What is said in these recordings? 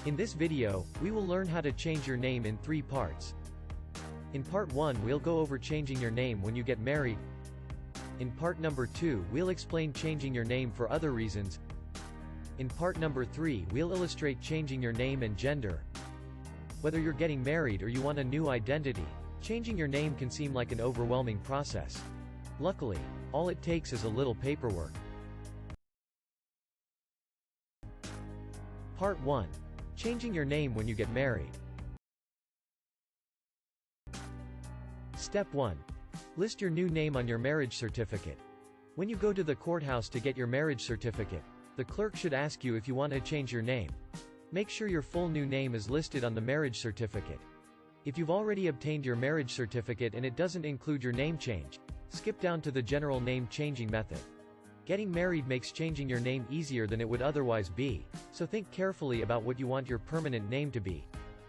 In this video, we will learn how to change your name in 3 parts. In part 1 we'll go over changing your name when you get married. In part number 2 we'll explain changing your name for other reasons. In part number 3 we'll illustrate changing your name and gender. Whether you're getting married or you want a new identity, changing your name can seem like an overwhelming process. Luckily, all it takes is a little paperwork. Part 1. Changing your name when you get married. Step 1. List your new name on your marriage certificate. When you go to the courthouse to get your marriage certificate, the clerk should ask you if you want to change your name. Make sure your full new name is listed on the marriage certificate. If you've already obtained your marriage certificate and it doesn't include your name change, skip down to the general name changing method. Getting married makes changing your name easier than it would otherwise be, so think carefully about what you want your permanent name to be.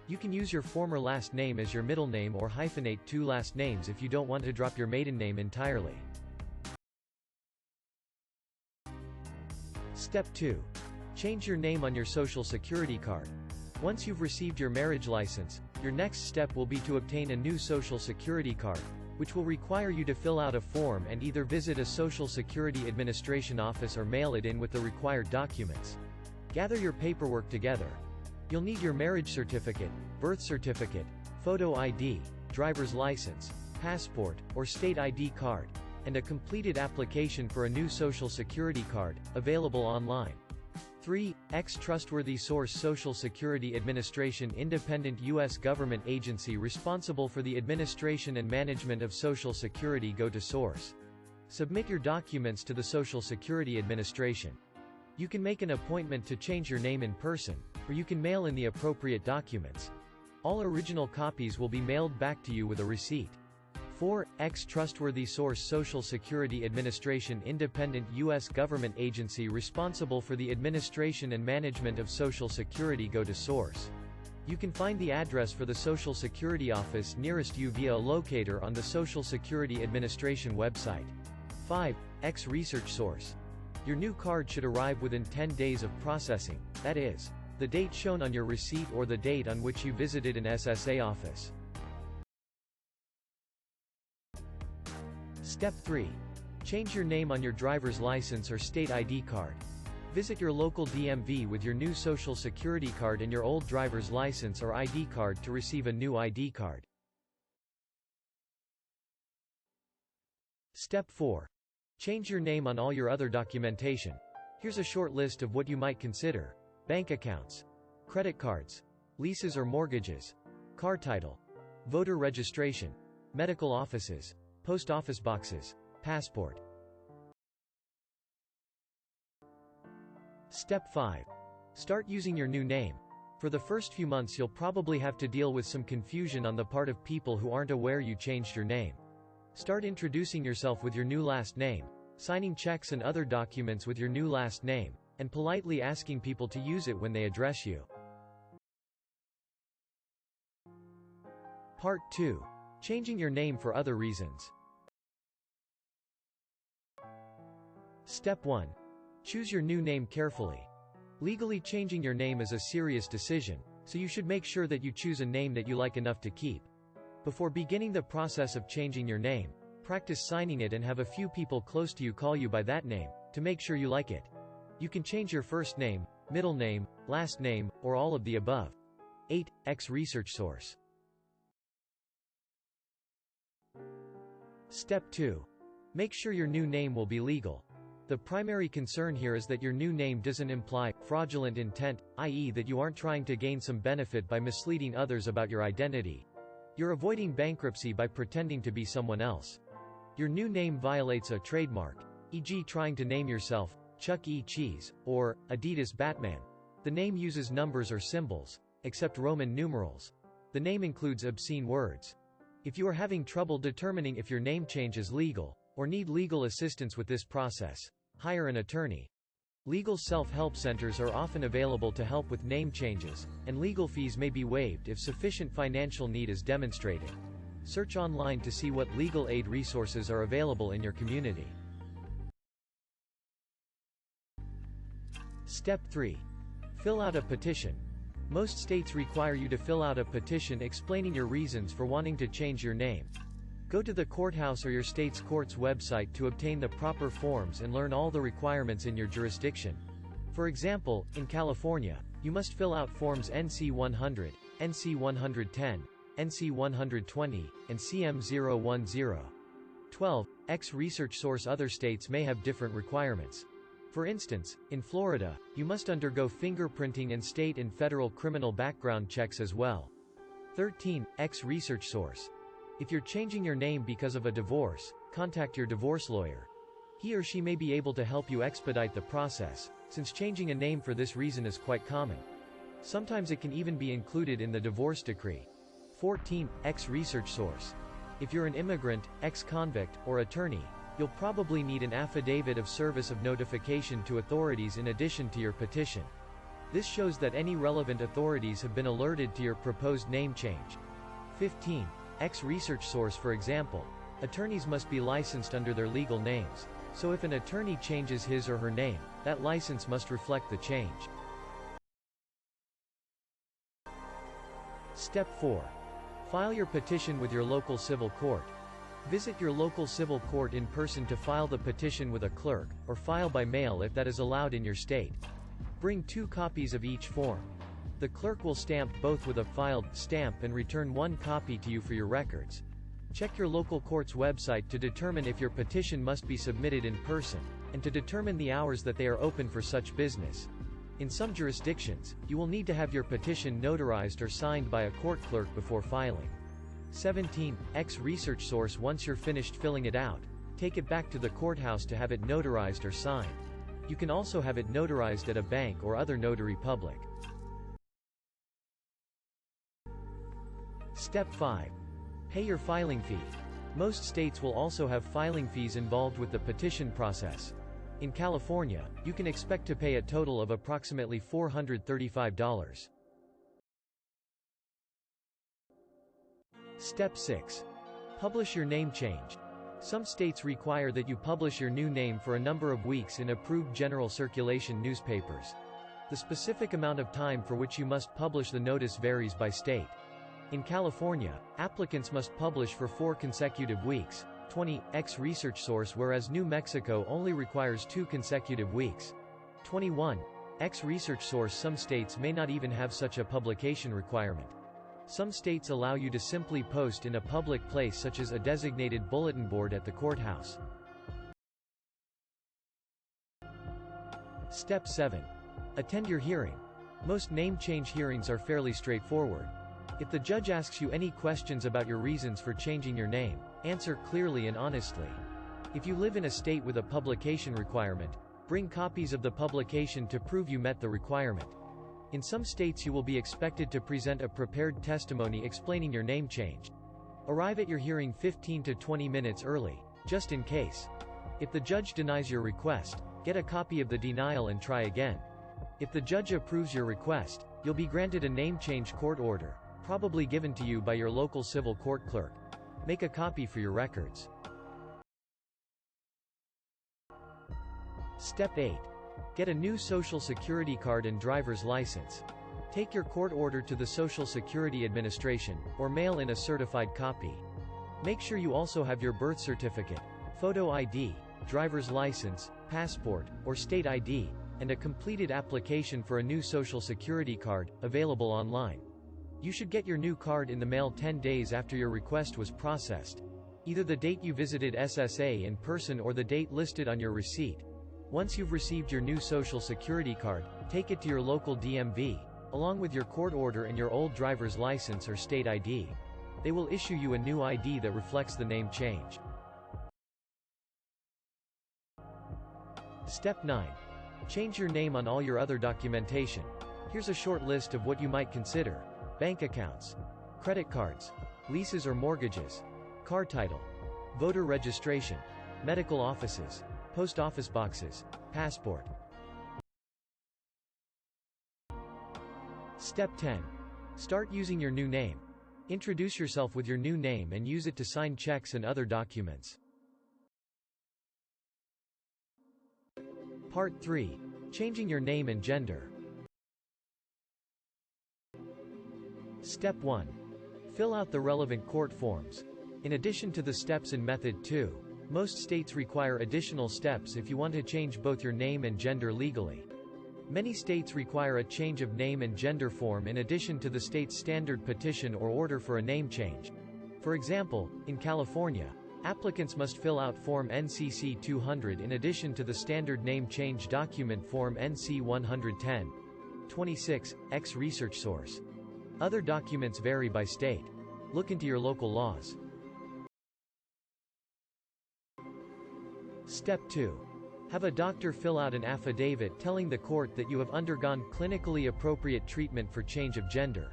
You can use your former last name as your middle name or hyphenate 2 last names if you don't want to drop your maiden name entirely. Step 2. Change your name on your Social Security card. Once you've received your marriage license, your next step will be to obtain a new Social Security card, which will require you to fill out a form and either visit a Social Security Administration office or mail it in with the required documents. Gather your paperwork together. You'll need your marriage certificate, birth certificate, photo ID, driver's license, passport, or state ID card, and a completed application for a new Social Security card, available online. 3. Trustworthy source. Social Security Administration, independent U.S. government agency responsible for the administration and management of Social Security. Go to source. Submit your documents to the Social Security Administration. You can make an appointment to change your name in person, or you can mail in the appropriate documents. All original copies will be mailed back to you with a receipt. 4. Trustworthy source. Social Security Administration, independent U.S. government agency responsible for the administration and management of Social Security. Go to source. You can find the address for the Social Security office nearest you via a locator on the Social Security Administration website. 5. Research source. Your new card should arrive within 10 days of processing, that is, the date shown on your receipt or the date on which you visited an SSA office. Step 3. Change your name on your driver's license or state ID card. Visit your local DMV with your new Social Security card and your old driver's license or ID card to receive a new ID card. Step 4. Change your name on all your other documentation. Here's a short list of what you might consider: bank accounts, credit cards, leases or mortgages, car title, voter registration, medical offices, post office boxes, passport. Step 5. Start using your new name. For the first few months you'll probably have to deal with some confusion on the part of people who aren't aware you changed your name. Start introducing yourself with your new last name, signing checks and other documents with your new last name, and politely asking people to use it when they address you. Part 2. Changing your name for other reasons. Step 1. Choose your new name carefully. Legally changing your name is a serious decision, so you should make sure that you choose a name that you like enough to keep. Before beginning the process of changing your name, practice signing it and have a few people close to you call you by that name, to make sure you like it. You can change your first name, middle name, last name, or all of the above. 8. Research source. Step 2. Make sure your new name will be legal. The primary concern here is that your new name doesn't imply fraudulent intent, i.e. that you aren't trying to gain some benefit by misleading others about your identity. You're avoiding bankruptcy by pretending to be someone else. Your new name violates a trademark, e.g. trying to name yourself Chuck E. Cheese, or Adidas Batman. The name uses numbers or symbols, except Roman numerals. The name includes obscene words. If you are having trouble determining if your name change is legal, or need legal assistance with this process, hire an attorney. Legal self-help centers are often available to help with name changes, and legal fees may be waived if sufficient financial need is demonstrated. Search online to see what legal aid resources are available in your community. Step 3. Fill out a petition. Most states require you to fill out a petition explaining your reasons for wanting to change your name. Go to the courthouse or your state's court's website to obtain the proper forms and learn all the requirements in your jurisdiction. For example, in California, you must fill out forms NC 100, NC 110, NC 120, and CM 010. 12. X research source. Other states may have different requirements. For instance, in Florida, you must undergo fingerprinting and state and federal criminal background checks as well. 13. X research source. If you're changing your name because of a divorce, contact your divorce lawyer. He or she may be able to help you expedite the process, since changing a name for this reason is quite common. Sometimes it can even be included in the divorce decree. 14. X research source. If you're an immigrant, ex-convict, or attorney, you'll probably need an affidavit of service of notification to authorities in addition to your petition. This shows that any relevant authorities have been alerted to your proposed name change. 15. X research source. For example, attorneys must be licensed under their legal names, so if an attorney changes his or her name, that license must reflect the change. Step 4. File your petition with your local civil court. Visit your local civil court in person to file the petition with a clerk, or file by mail if that is allowed in your state. Bring 2 copies of each form. The clerk will stamp both with a filed stamp and return 1 copy to you for your records. Check your local court's website to determine if your petition must be submitted in person, and to determine the hours that they are open for such business. In some jurisdictions, you will need to have your petition notarized or signed by a court clerk before filing. 17. X research source. Once you're finished filling it out, take it back to the courthouse to have it notarized or signed. You can also have it notarized at a bank or other notary public. Step 5. Pay your filing fee. Most states will also have filing fees involved with the petition process. In California, you can expect to pay a total of approximately $435. Step 6. Publish your name change. Some states require that you publish your new name for a number of weeks in approved general circulation newspapers. The specific amount of time for which you must publish the notice varies by state. In California, applicants must publish for 4 consecutive weeks, 20. X research source, whereas New Mexico only requires 2 consecutive weeks. 21. X research source. Some states may not even have such a publication requirement. Some states allow you to simply post in a public place such as a designated bulletin board at the courthouse. Step 7. Attend your hearing. Most name change hearings are fairly straightforward. If the judge asks you any questions about your reasons for changing your name, answer clearly and honestly. If you live in a state with a publication requirement, bring copies of the publication to prove you met the requirement. In some states you will be expected to present a prepared testimony explaining your name change. Arrive at your hearing 15 to 20 minutes early, just in case. If the judge denies your request, get a copy of the denial and try again. If the judge approves your request, you'll be granted a name change court order, probably given to you by your local civil court clerk. Make a copy for your records. Step 8. Get a new Social Security card and driver's license. Take your court order to the Social Security Administration, or mail in a certified copy. Make sure you also have your birth certificate, photo ID, driver's license, passport, or state ID, and a completed application for a new Social Security card, available online. You should get your new card in the mail 10 days after your request was processed. Either the date you visited SSA in person or the date listed on your receipt. Once you've received your new Social Security card, take it to your local DMV, along with your court order and your old driver's license or state ID. They will issue you a new ID that reflects the name change. Step 9. Change your name on all your other documentation. Here's a short list of what you might consider. Bank accounts, credit cards, leases or mortgages, car title, voter registration, medical offices, post office boxes, passport. Step 10. Start using your new name. Introduce yourself with your new name and use it to sign checks and other documents. Part 3. Changing your name and gender. Step 1. Fill out the relevant court forms. In addition to the steps in Method 2, most states require additional steps if you want to change both your name and gender legally. Many states require a change of name and gender form in addition to the state's standard petition or order for a name change. For example, in California, applicants must fill out Form NCC 200 in addition to the standard name change document Form NC 110. 26. X research source. Other documents vary by state. Look into your local laws. Step 2. Have a doctor fill out an affidavit telling the court that you have undergone clinically appropriate treatment for change of gender.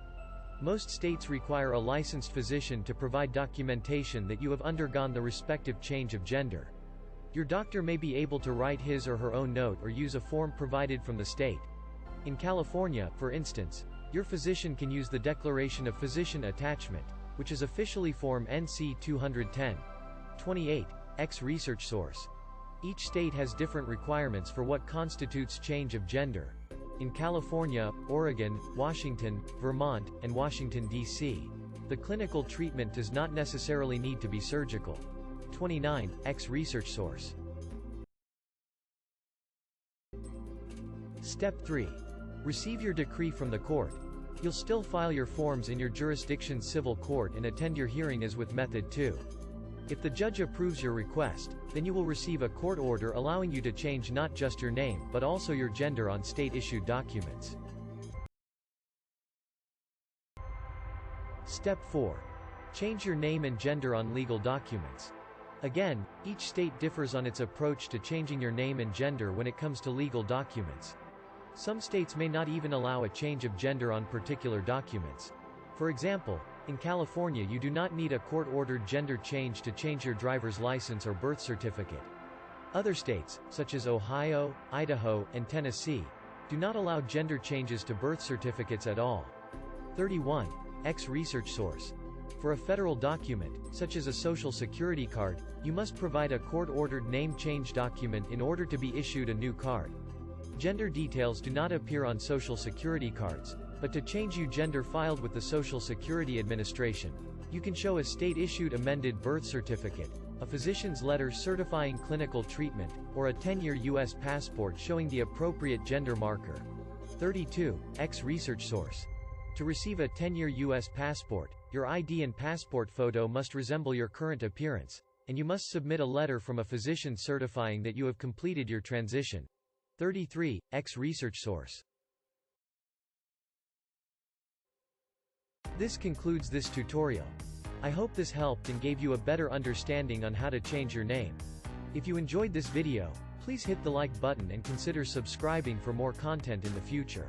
Most states require a licensed physician to provide documentation that you have undergone the respective change of gender. Your doctor may be able to write his or her own note or use a form provided from the state. In California, for instance, your physician can use the Declaration of Physician Attachment, which is officially Form NC 210. 28. X research source. Each state has different requirements for what constitutes change of gender. In California, Oregon, Washington, Vermont, and Washington, D.C., the clinical treatment does not necessarily need to be surgical. 29. X research source. Step 3. Receive your decree from the court. You'll still file your forms in your jurisdiction's civil court and attend your hearing as with Method 2. If the judge approves your request, then you will receive a court order allowing you to change not just your name, but also your gender on state-issued documents. Step 4. Change your name and gender on legal documents. Again, each state differs on its approach to changing your name and gender when it comes to legal documents. Some states may not even allow a change of gender on particular documents. For example, in California you do not need a court-ordered gender change to change your driver's license or birth certificate. Other states, such as Ohio, Idaho, and Tennessee, do not allow gender changes to birth certificates at all. 31. X research source. For a federal document, such as a Social Security card, you must provide a court-ordered name change document in order to be issued a new card. Gender details do not appear on Social Security cards, but to change your gender filed with the Social Security Administration, you can show a state-issued amended birth certificate, a physician's letter certifying clinical treatment, or a 10-year U.S. passport showing the appropriate gender marker. 32. X research source. To receive a 10-year U.S. passport, your ID and passport photo must resemble your current appearance, and you must submit a letter from a physician certifying that you have completed your transition. 33. X research source. This concludes this tutorial. I hope this helped and gave you a better understanding on how to change your name. If you enjoyed this video, please hit the like button and consider subscribing for more content in the future.